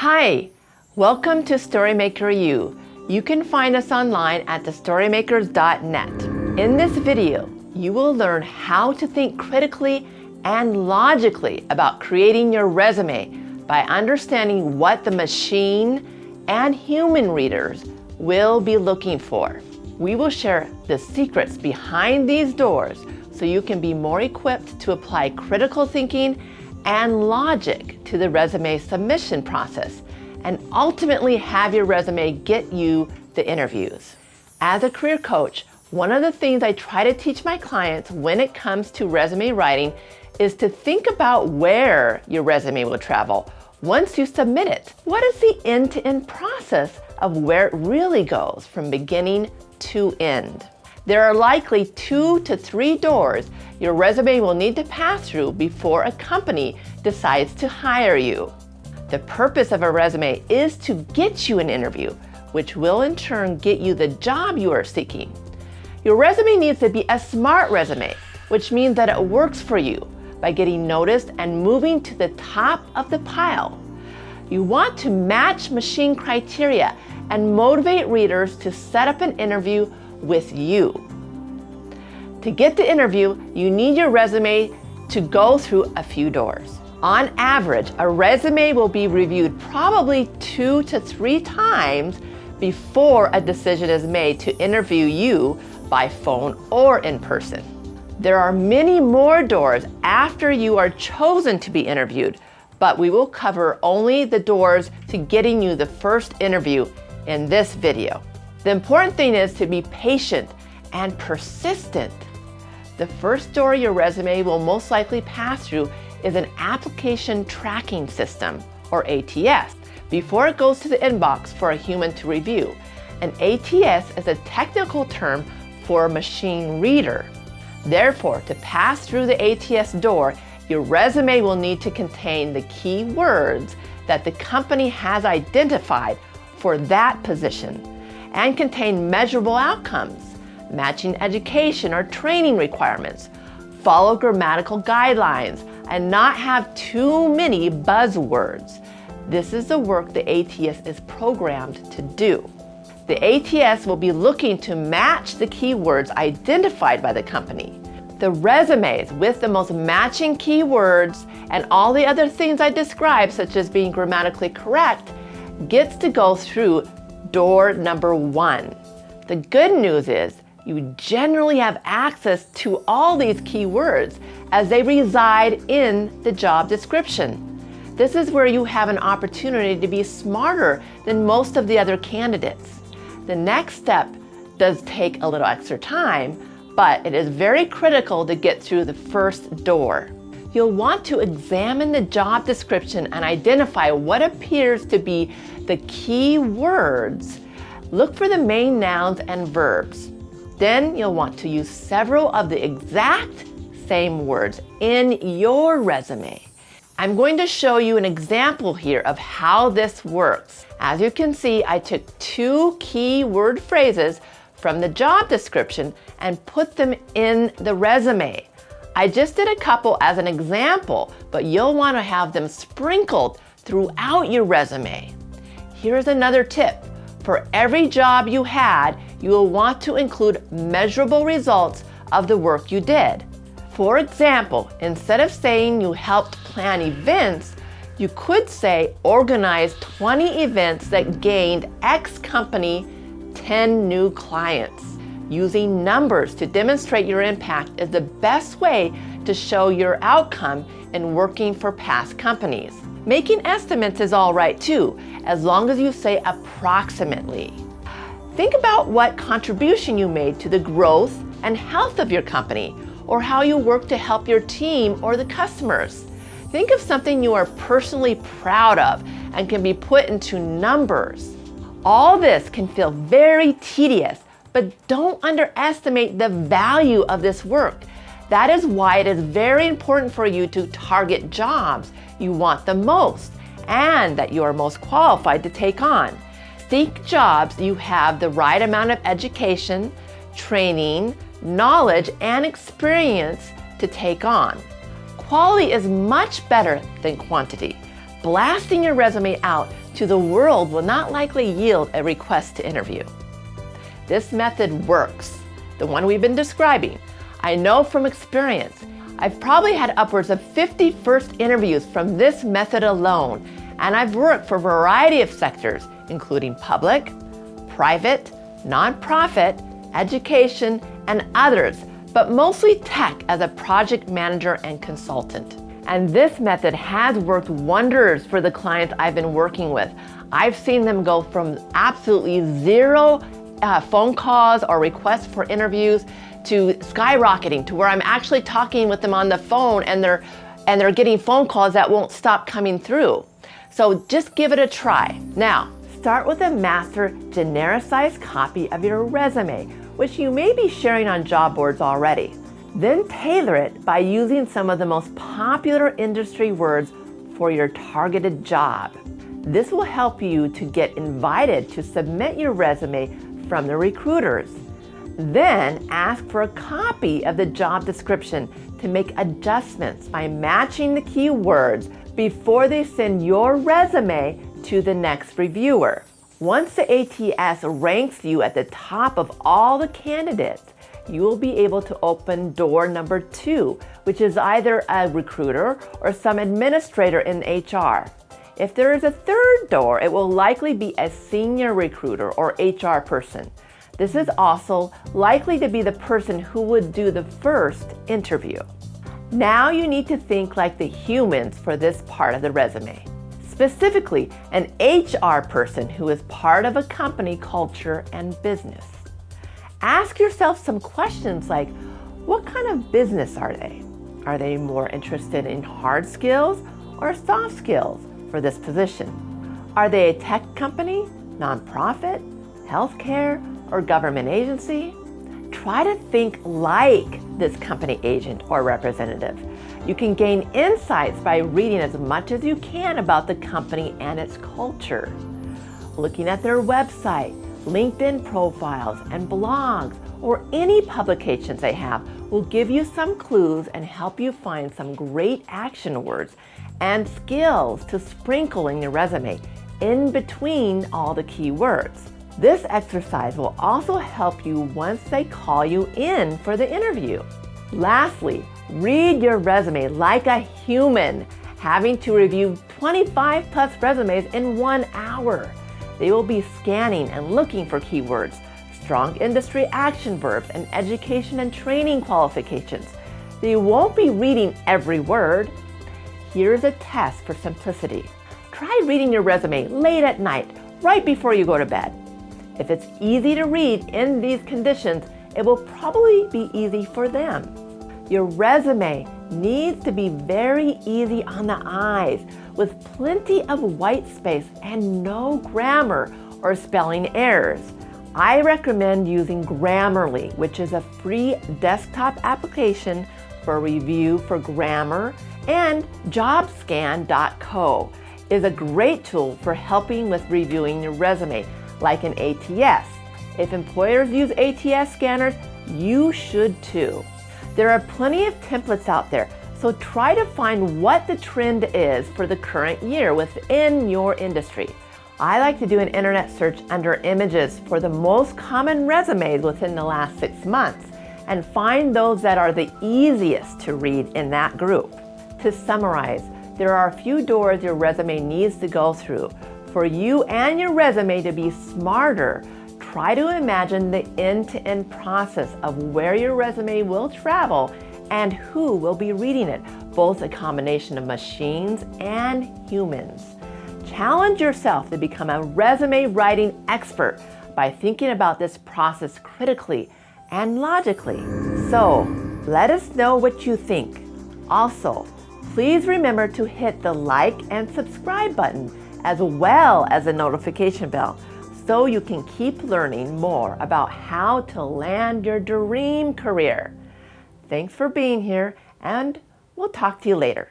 Hi, welcome to StoryMakerU. You can find us online at thestorymakers.net. In this video, you will learn how to think critically and logically about creating your resume by understanding what the machine and human readers will be looking for. We will share the secrets behind these doors so you can be more equipped to apply critical thinking and logic to the resume submission process and ultimately have your resume get you the interviews. As a career coach, one of the things I try to teach my clients when it comes to resume writing is to think about where your resume will travel once you submit it. What is the end-to-end process of where it really goes from beginning to end? There are likely 2 to 3 doors your resume will need to pass through before a company decides to hire you. The purpose of a resume is to get you an interview, which will in turn get you the job you are seeking. Your resume needs to be a smart resume, which means that it works for you by getting noticed and moving to the top of the pile. You want to match machine criteria and motivate readers to set up an interview with you. To get the interview, you need your resume to go through a few doors. On average, a resume will be reviewed probably 2 to 3 times before a decision is made to interview you by phone or in person. There are many more doors after you are chosen to be interviewed, but we will cover only the doors to getting you the first interview in this video. The important thing is to be patient and persistent. The first door your resume will most likely pass through is an application tracking system, or ATS, before it goes to the inbox for a human to review. An ATS is a technical term for a machine reader. Therefore, to pass through the ATS door, your resume will need to contain the key words that the company has identified for that position and contain measurable outcomes, matching education or training requirements, follow grammatical guidelines, and not have too many buzzwords. This is the work the ATS is programmed to do. The ATS will be looking to match the keywords identified by the company. The resumes with the most matching keywords and all the other things I described, such as being grammatically correct, gets to go through door number 1. The good news is you generally have access to all these keywords as they reside in the job description. This is where you have an opportunity to be smarter than most of the other candidates. The next step does take a little extra time, but it is very critical to get through the first door. You'll want to examine the job description and identify what appears to be the key words. Look for the main nouns and verbs. Then you'll want to use several of the exact same words in your resume. I'm going to show you an example here of how this works. As you can see, I took 2 key word phrases from the job description and put them in the resume. I just did a couple as an example, but you'll want to have them sprinkled throughout your resume. Here's another tip. For every job you had, you will want to include measurable results of the work you did. For example, instead of saying you helped plan events, you could say organized 20 events that gained X company 10 new clients. Using numbers to demonstrate your impact is the best way to show your outcome in working for past companies. Making estimates is all right too, as long as you say approximately. Think about what contribution you made to the growth and health of your company, or how you work to help your team or the customers. Think of something you are personally proud of and can be put into numbers. All this can feel very tedious, but don't underestimate the value of this work. That is why it is very important for you to target jobs you want the most and that you are most qualified to take on. Seek jobs you have the right amount of education, training, knowledge, and experience to take on. Quality is much better than quantity. blasting your resume out to the world will not likely yield a request to interview. This method works, the one we've been describing. I know from experience. I've probably had upwards of 50 first interviews from this method alone, and I've worked for a variety of sectors, including public, private, nonprofit, education, and others, but mostly tech as a project manager and consultant. And this method has worked wonders for the clients I've been working with. I've seen them go from absolutely zero phone calls or requests for interviews to skyrocketing to where I'm actually talking with them on the phone and they're getting phone calls that won't stop coming through. So just give it a try. Now, start with a master genericized copy of your resume, which you may be sharing on job boards already. Then tailor it by using some of the most popular industry words for your targeted job. This will help you to get invited to submit your resume from the recruiters. Then ask for a copy of the job description to make adjustments by matching the keywords before they send your resume to the next reviewer. Once the ATS ranks you at the top of all the candidates, you will be able to open door number 2, which is either a recruiter or some administrator in HR. If there is a third door, it will likely be a senior recruiter or HR person. This is also likely to be the person who would do the first interview. Now you need to think like the humans for this part of the resume. Specifically, an HR person who is part of a company culture and business. Ask yourself some questions like, what kind of business are they? Are they more interested in hard skills or soft skills for this position? Are they a tech company, nonprofit, healthcare, or government agency? Try to think like this company agent or representative. You can gain insights by reading as much as you can about the company and its culture. Looking at their website, LinkedIn profiles, and blogs, or any publications they have will give you some clues and help you find some great action words and skills to sprinkle in your resume in between all the key words. This exercise will also help you once they call you in for the interview. Lastly, read your resume like a human, having to review 25 plus resumes in 1 hour. They will be scanning and looking for keywords, strong industry action verbs, and education and training qualifications. They won't be reading every word. Here's a test for simplicity. Try reading your resume late at night, right before you go to bed. If it's easy to read in these conditions, it will probably be easy for them. Your resume needs to be very easy on the eyes, with plenty of white space and no grammar or spelling errors. I recommend using Grammarly, which is a free desktop application for review for grammar, and jobscan.co is a great tool for helping with reviewing your resume, like an ATS. If employers use ATS scanners, you should too. There are plenty of templates out there, so try to find what the trend is for the current year within your industry. I like to do an internet search under images for the most common resumes within the last 6 months and find those that are the easiest to read in that group. To summarize, there are a few doors your resume needs to go through. For you and your resume to be smarter, try to imagine the end-to-end process of where your resume will travel and who will be reading it, both a combination of machines and humans. Challenge yourself to become a resume writing expert by thinking about this process critically and logically. So, let us know what you think. Also, please remember to hit the like and subscribe button as well as the notification bell so you can keep learning more about how to land your dream career. Thanks for being here, and we'll talk to you later.